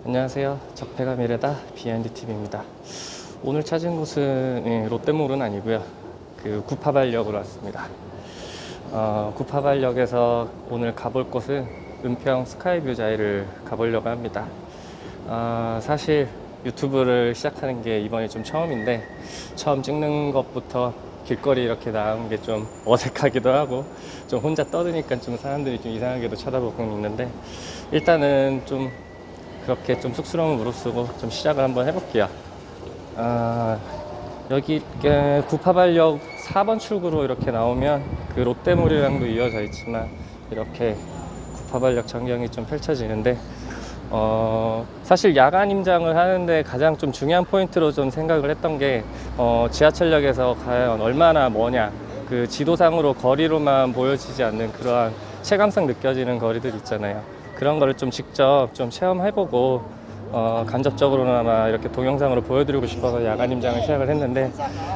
안녕하세요. 적폐가 미래다 비하인드TV입니다. 오늘 찾은 곳은 롯데몰은 아니고요. 구파발역으로 왔습니다. 구파발역에서 오늘 가볼 곳은 은평 스카이뷰 자이를 가보려고 합니다. 사실 유튜브를 시작하는 게 이번이 좀 처음인데, 처음 찍는 것부터 길거리 이렇게 나온 게 좀 어색하기도 하고, 좀 혼자 떠드니까 좀 사람들이 좀 이상하게도 쳐다보고 있는데, 일단은 좀 그렇게 좀 쑥스러움을 무릅쓰고 좀 시작을 한번 해볼게요. 여기 구파발역 4번 출구로 이렇게 나오면 롯데몰이랑도 이어져 있지만 이렇게 구파발역 전경이 좀 펼쳐지는데, 사실 야간 임장을 하는데 가장 좀 중요한 포인트로 좀 생각을 했던 게, 지하철역에서 과연 얼마나 머냐, 지도상으로 거리로만 보여지지 않는 그러한 체감상 느껴지는 거리들 있잖아요. 그런 거를 좀 직접 좀 체험해보고, 간접적으로나마 이렇게 동영상으로 보여드리고 싶어서 야간 임장을 시작을 했는데,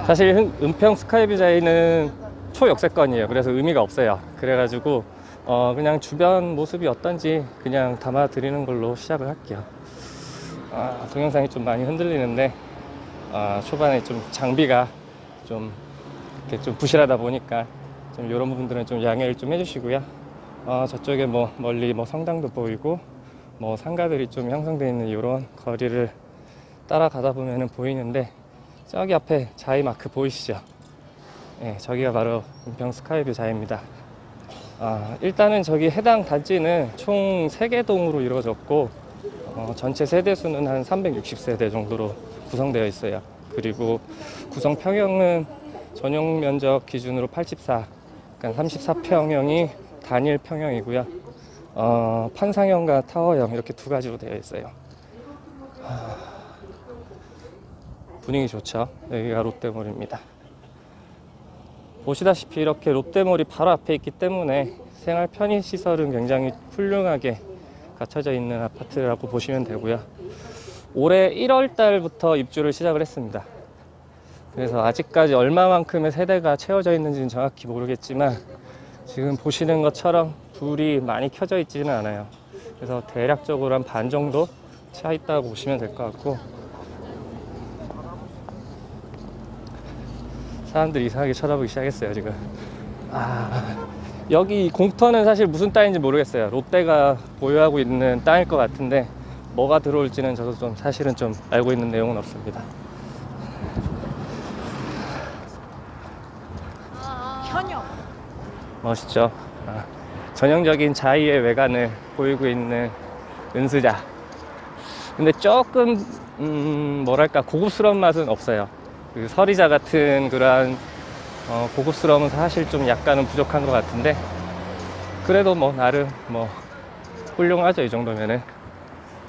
사실 은평 스카이뷰 자이는 초역세권이에요. 그래서 의미가 없어요. 그래가지고 그냥 주변 모습이 어떤지 그냥 담아 드리는 걸로 시작을 할게요. 동영상이 좀 많이 흔들리는데, 초반에 좀 장비가 좀 이렇게 좀 부실하다 보니까 좀 이런 부분들은 좀 양해를 좀 해주시고요. 저쪽에 멀리 성당도 보이고 상가들이 좀 형성되어 있는 이런 거리를 따라가다 보면은 보이는데, 저기 앞에 자이 마크 보이시죠? 네, 저기가 바로 은평 스카이뷰 자이입니다. 일단은 저기 해당 단지는 총 3개 동으로 이루어졌고, 전체 세대수는 한 360세대 정도로 구성되어 있어요. 그리고 구성 평형은 전용 면적 기준으로 84, 그러니까 34평형이 단일 평형이고요. 판상형과 타워형 이렇게 두 가지로 되어 있어요. 분위기 좋죠? 여기가 롯데몰입니다. 보시다시피 이렇게 롯데몰이 바로 앞에 있기 때문에 생활 편의시설은 굉장히 훌륭하게 갖춰져 있는 아파트라고 보시면 되고요. 올해 1월 달부터 입주를 시작을 했습니다. 그래서 아직까지 얼마만큼의 세대가 채워져 있는지는 정확히 모르겠지만, 지금 보시는 것처럼 불이 많이 켜져 있지는 않아요. 그래서 대략적으로 한 반 정도 차 있다고 보시면 될 것 같고, 사람들이 이상하게 쳐다보기 시작했어요 지금. 여기 공터는 사실 무슨 땅인지 모르겠어요. 롯데가 보유하고 있는 땅일 것 같은데, 뭐가 들어올지는 저도 좀 사실은 좀 알고 있는 내용은 없습니다. 현역 멋있죠? 전형적인 자이의 외관을 보이고 있는 은수자. 근데 조금 뭐랄까 고급스러운 맛은 없어요. 서리자 같은 그러한 고급스러움은 사실 좀 약간은 부족한 것 같은데, 그래도 나름 훌륭하죠. 이 정도면은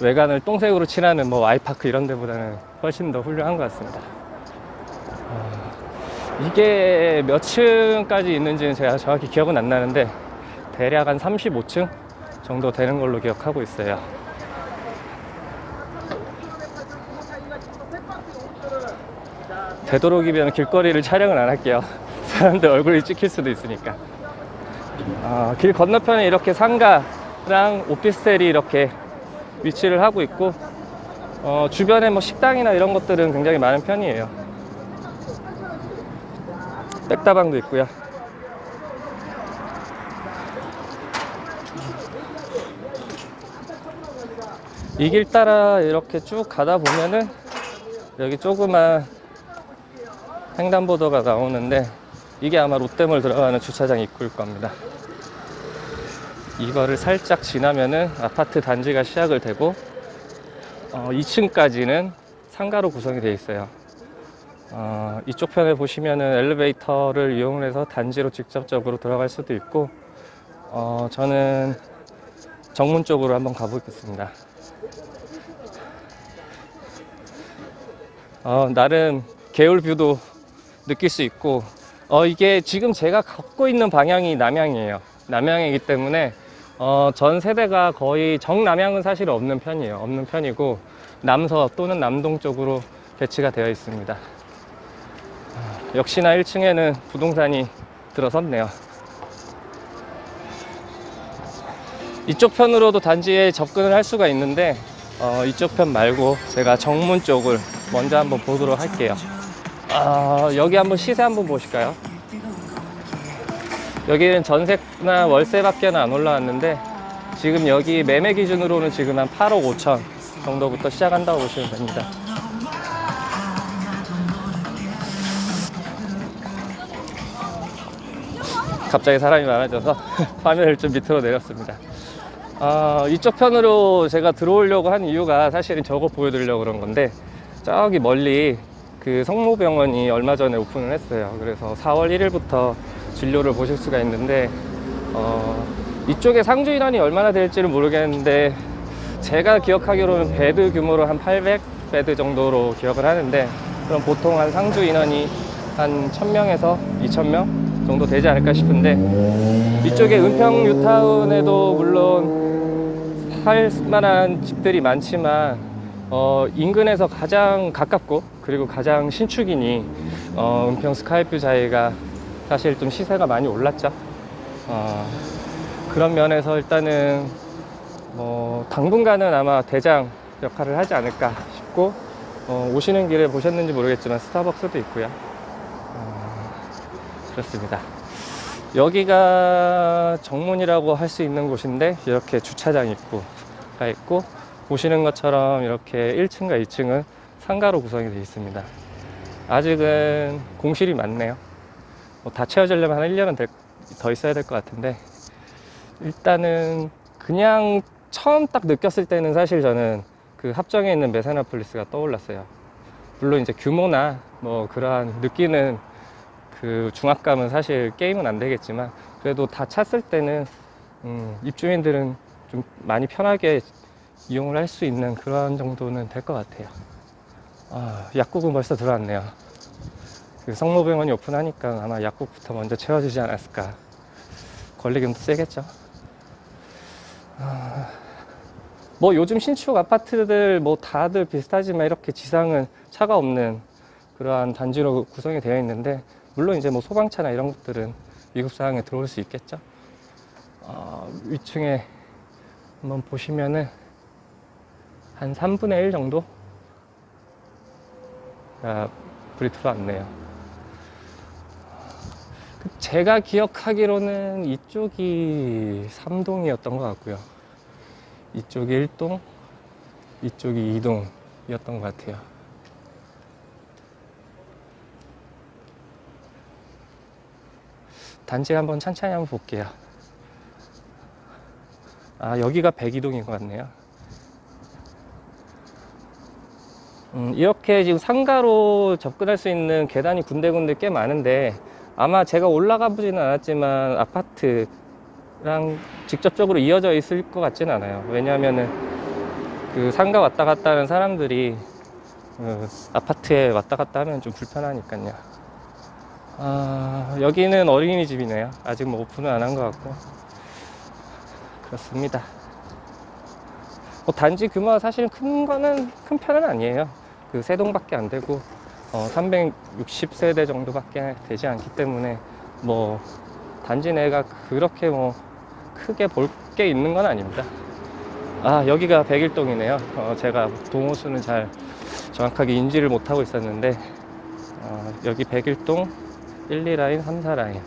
외관을 똥색으로 칠하는 와이파크 이런 데보다는 훨씬 더 훌륭한 것 같습니다. 이게 몇 층까지 있는지는 제가 정확히 기억은 안 나는데, 대략 한 35층 정도 되는 걸로 기억하고 있어요. 되도록이면 길거리를 촬영은 안 할게요. 사람들 얼굴이 찍힐 수도 있으니까. 길 건너편에 이렇게 상가랑 오피스텔이 이렇게 위치를 하고 있고, 주변에 식당이나 이런 것들은 굉장히 많은 편이에요. 백다방도 있고요. 이 길 따라 이렇게 쭉 가다 보면은 여기 조그만 횡단보도가 나오는데, 이게 아마 롯데몰 들어가는 주차장 입구일 겁니다. 이거를 살짝 지나면은 아파트 단지가 시작을 되고, 2층까지는 상가로 구성이 되어 있어요. 이쪽 편에 보시면은 엘리베이터를 이용해서 단지로 직접적으로 들어갈 수도 있고, 저는 정문 쪽으로 한번 가보겠습니다. 나름 개울뷰도 느낄 수 있고, 이게 지금 제가 걷고 있는 방향이 남향이에요. 남향이기 때문에 전 세대가 거의 정남향은 사실 없는 편이에요. 없는 편이고, 남서 또는 남동 쪽으로 배치가 되어 있습니다. 역시나 1층에는 부동산이 들어섰네요. 이쪽 편으로도 단지에 접근을 할 수가 있는데, 이쪽 편 말고 제가 정문 쪽을 먼저 한번 보도록 할게요. 여기 한번 시세 한번 보실까요? 여기는 전세나 월세밖에 안 올라왔는데 지금 여기 매매 기준으로는 지금 한 8억 5천 정도부터 시작한다고 보시면 됩니다. 갑자기 사람이 많아져서 화면을 좀 밑으로 내렸습니다. 이쪽 편으로 제가 들어오려고 한 이유가 사실은 저거 보여드리려고 그런 건데, 저기 멀리 그 성모병원이 얼마 전에 오픈을 했어요. 그래서 4월 1일부터 진료를 보실 수가 있는데, 이쪽에 상주 인원이 얼마나 될지는 모르겠는데 제가 기억하기로는 베드 규모로 한 800베드 정도로 기억을 하는데, 그럼 보통 한 상주 인원이 한 1000명에서 2000명 정도 되지 않을까 싶은데, 이쪽에 은평 뉴타운에도 물론 할 만한 집들이 많지만 인근에서 가장 가깝고 그리고 가장 신축이니 은평 스카이뷰 자리가 사실 좀 시세가 많이 올랐죠. 그런 면에서 일단은 당분간은 아마 대장 역할을 하지 않을까 싶고, 오시는 길에 보셨는지 모르겠지만 스타벅스도 있고요. 그렇습니다. 여기가 정문이라고 할 수 있는 곳인데, 이렇게 주차장 입구가 있고, 보시는 것처럼 이렇게 1층과 2층은 상가로 구성이 되어 있습니다. 아직은 공실이 많네요. 다 채워지려면 한 1년은 더 있어야 될 것 같은데, 일단은 그냥 처음 딱 느꼈을 때는 사실 저는 그 합정에 있는 메세나폴리스가 떠올랐어요. 물론 이제 규모나 그러한 느끼는 그 중압감은 사실 게임은 안 되겠지만, 그래도 다 찼을 때는 입주민들은 좀 많이 편하게 이용을 할 수 있는 그런 정도는 될 것 같아요. 약국은 벌써 들어왔네요. 그 성모병원이 오픈하니까 아마 약국부터 먼저 채워지지 않았을까. 권리금도 세겠죠. 요즘 신축 아파트들 다들 비슷하지만 이렇게 지상은 차가 없는 그러한 단지로 구성이 되어 있는데, 물론 이제 소방차나 이런 것들은 위급사항에 들어올 수 있겠죠. 위층에 한번 보시면은 한 3분의 1 정도 불이 들어왔네요. 제가 기억하기로는 이쪽이 3동이었던 것 같고요. 이쪽이 1동, 이쪽이 2동이었던 것 같아요. 단지 한번 천천히 한번 볼게요. 여기가 102동인 것 같네요. 이렇게 지금 상가로 접근할 수 있는 계단이 군데군데 꽤 많은데, 아마 제가 올라가 보지는 않았지만 아파트랑 직접적으로 이어져 있을 것 같지는 않아요. 왜냐하면은 그 상가 왔다 갔다 하는 사람들이 아파트에 왔다 갔다 하면 좀 불편하니까요. 여기는 어린이집이네요. 아직 오픈은 안 한 것 같고. 그렇습니다. 단지 규모가 사실 큰 편은 아니에요. 그 3동밖에 안 되고 360세대 정도밖에 되지 않기 때문에 단지 내가 그렇게 크게 볼 게 있는 건 아닙니다. 여기가 101동이네요. 제가 동호수는 잘 정확하게 인지를 못하고 있었는데, 여기 101동 1, 2라인, 3, 4라인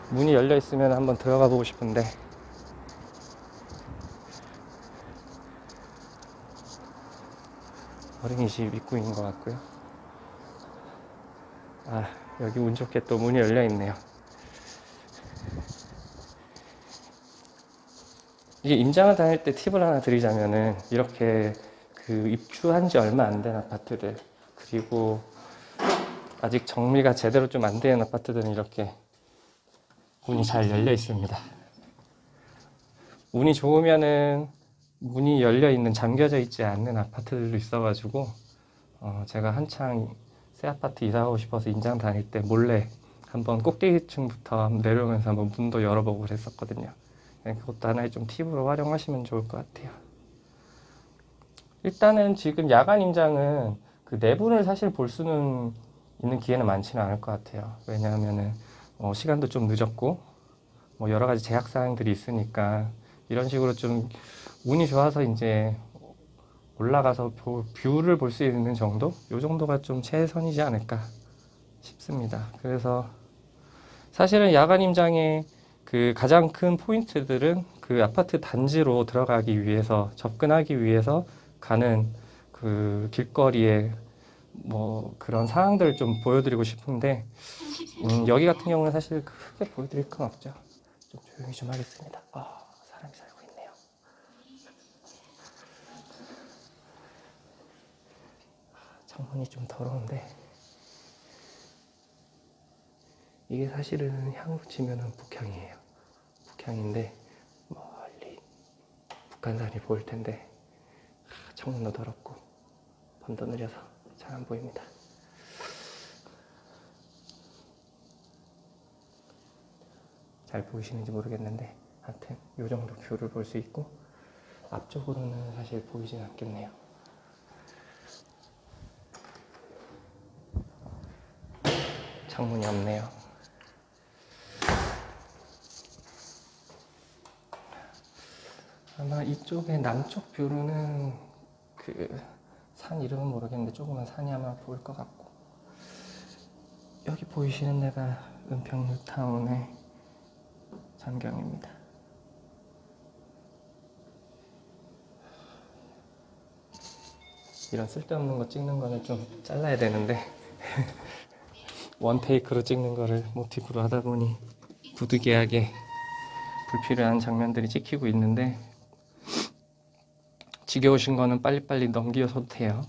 문이 열려 있으면 한번 들어가 보고 싶은데, 어린이집 입구인 것 같고요. 여기 운 좋게 또 문이 열려 있네요. 이게 임장을 다닐 때 팁을 하나 드리자면은, 이렇게 그 입주한 지 얼마 안 된 아파트들, 그리고 아직 정리가 제대로 좀 안 된 아파트들은 이렇게 문이 잘 열려 있습니다. 운이 좋으면은 문이 열려 있는, 잠겨져 있지 않는 아파트들도 있어가지고, 제가 한창 새 아파트 이사 가고 싶어서 임장 다닐 때 몰래 한번 꼭대기층부터 내려오면서 한번 문도 열어보고 그랬었거든요. 그것도 하나의 좀 팁으로 활용하시면 좋을 것 같아요. 일단은 지금 야간 임장은 그 내부를 사실 볼 수는 있는 기회는 많지는 않을 것 같아요. 왜냐하면은 시간도 좀 늦었고 여러 가지 제약 사항들이 있으니까, 이런 식으로 좀 운이 좋아서 이제 올라가서 뷰를 볼 수 있는 정도? 이 정도가 좀 최선이지 않을까 싶습니다. 그래서 사실은 야간 임장의 그 가장 큰 포인트들은 그 아파트 단지로 들어가기 위해서, 접근하기 위해서 가는 그 길거리에 뭐 그런 상황들을 좀 보여드리고 싶은데, 여기 같은 경우는 사실 크게 보여드릴 건 없죠. 좀 조용히 좀 하겠습니다. 사람이 살고 있네요. 창문이 좀 더러운데, 이게 사실은 향으로 치면은 북향이에요. 북향인데 멀리 북한산이 보일 텐데 창문도 더럽고 밤도 느려서 잘 안 보입니다. 잘 보이시는지 모르겠는데 하여튼 이 정도 뷰를 볼 수 있고, 앞쪽으로는 사실 보이진 않겠네요. 창문이 없네요. 아마 이쪽에 남쪽 뷰로는 그 산 이름은 모르겠는데 조그만 산이 아마 보일 것 같고, 여기 보이시는 데가 은평 뉴타운의 전경입니다. 이런 쓸데없는 거 찍는 거는 좀 잘라야 되는데 원 테이크로 찍는 거를 모티브로 하다 보니 부득이하게 불필요한 장면들이 찍히고 있는데, 지겨우신 거는 빨리빨리 넘기셔도 돼요.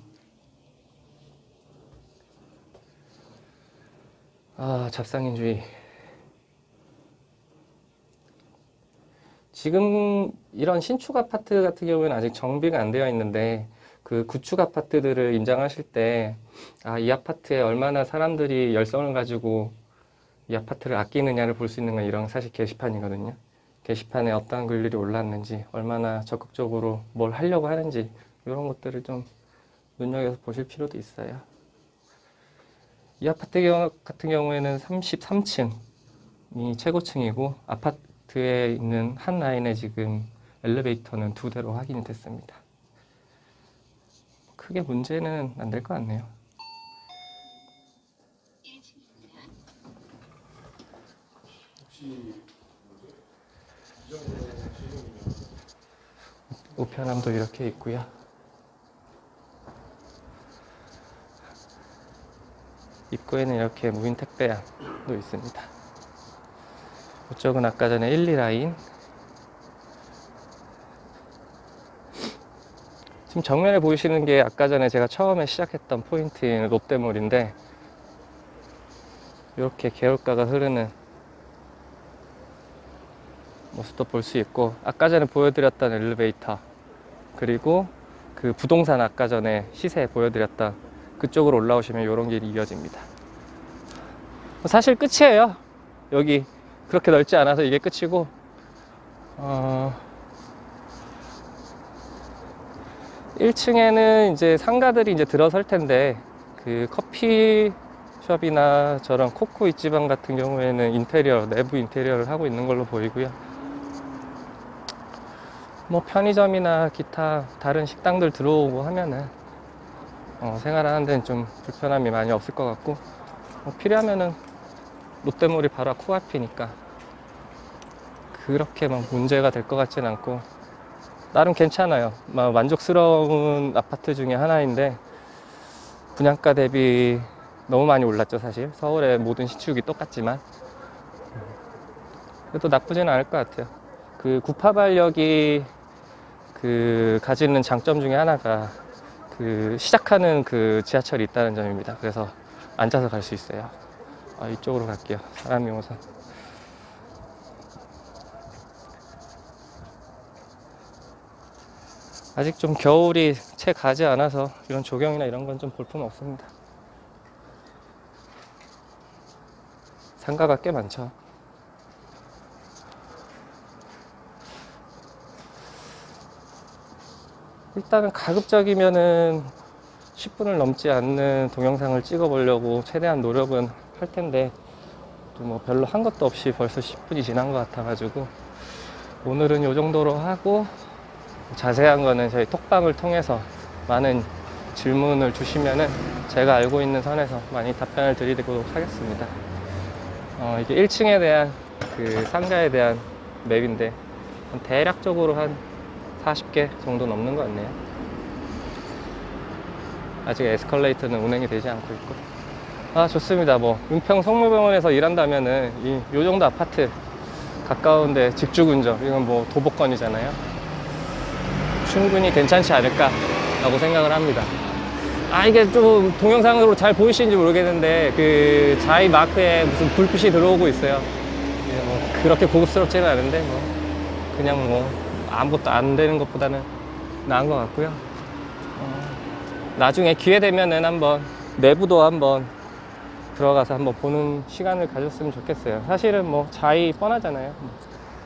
잡상인주의. 지금 이런 신축 아파트 같은 경우에는 아직 정비가 안 되어 있는데, 그 구축 아파트들을 임장하실 때 이 아파트에 얼마나 사람들이 열성을 가지고 이 아파트를 아끼느냐를 볼 수 있는 건 이런 사실 게시판이거든요. 게시판에 어떤 글들이 올랐는지, 얼마나 적극적으로 뭘 하려고 하는지, 이런 것들을 좀 눈여겨서 보실 필요도 있어요. 이 아파트 같은 경우에는 33층이 최고층이고, 아파트에 있는 한 라인에 지금 엘리베이터는 2대로 확인이 됐습니다. 크게 문제는 안 될 것 같네요. 우편함도 이렇게 있고요. 입구에는 이렇게 무인 택배함도 있습니다. 이쪽은 아까 전에 1, 2라인. 지금 정면에 보이시는 게 아까 전에 제가 처음에 시작했던 포인트인 롯데몰인데, 이렇게 개울가가 흐르는 모습도 볼 수 있고, 아까 전에 보여드렸던 엘리베이터, 그리고 그 부동산 아까 전에 시세 보여드렸던 그쪽으로 올라오시면 이런 길이 이어집니다. 사실 끝이에요. 여기 그렇게 넓지 않아서 이게 끝이고, 1층에는 이제 상가들이 이제 들어설 텐데, 그 커피숍이나 저런 코코 이치방 같은 경우에는 내부 인테리어를 하고 있는 걸로 보이고요. 뭐 편의점이나 기타 다른 식당들 들어오고 하면은 생활하는 데는 좀 불편함이 많이 없을 것 같고, 필요하면은 롯데몰이 바로 코앞이니까 그렇게 막 문제가 될 것 같진 않고, 나름 괜찮아요. 만족스러운 아파트 중에 하나인데, 분양가 대비 너무 많이 올랐죠. 사실 서울의 모든 신축이 똑같지만 그래도 나쁘지는 않을 것 같아요. 그 구파발역이 그 가지는 장점 중에 하나가 그 시작하는 그 지하철이 있다는 점입니다. 그래서 앉아서 갈 수 있어요. 이쪽으로 갈게요. 사람이 오서. 아직 좀 겨울이 채 가지 않아서 이런 조경이나 이런 건 좀 볼품 없습니다. 상가가 꽤 많죠. 일단은 가급적이면은 10분을 넘지 않는 동영상을 찍어 보려고 최대한 노력은 할 텐데, 또 뭐 별로 한 것도 없이 벌써 10분이 지난 것 같아 가지고 오늘은 이 정도로 하고, 자세한 거는 저희 톡방을 통해서 많은 질문을 주시면은 제가 알고 있는 선에서 많이 답변을 드리도록 하겠습니다. 이게 1층에 대한 그 상가에 대한 맵인데 대략적으로 한 40개 정도 넘는 것 같네요. 아직 에스컬레이터는 운행이 되지 않고 있고. 좋습니다. 뭐 은평 성모병원에서 일한다면은 요 정도 아파트 가까운데 직주 근접, 이건 뭐 도보권이잖아요. 충분히 괜찮지 않을까 라고 생각을 합니다. 이게 좀 동영상으로 잘 보이시는지 모르겠는데 그 자이 마크에 무슨 불빛이 들어오고 있어요. 뭐 그렇게 고급스럽지는 않은데 뭐 그냥 뭐 아무것도 안 되는 것보다는 나은 것 같고요. 나중에 기회 되면은 한번 내부도 한번 들어가서 한번 보는 시간을 가졌으면 좋겠어요. 사실은 뭐 자이 뻔하잖아요.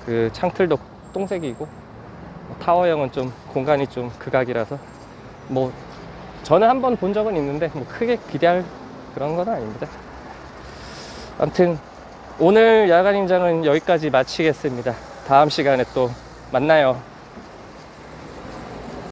그 창틀도 똥색이고 타워형은 좀 공간이 좀 극악이라서 뭐 저는 한번 본 적은 있는데 뭐 크게 기대할 그런 건 아닙니다. 아무튼 오늘 야간 임장은 여기까지 마치겠습니다. 다음 시간에 또 만나요.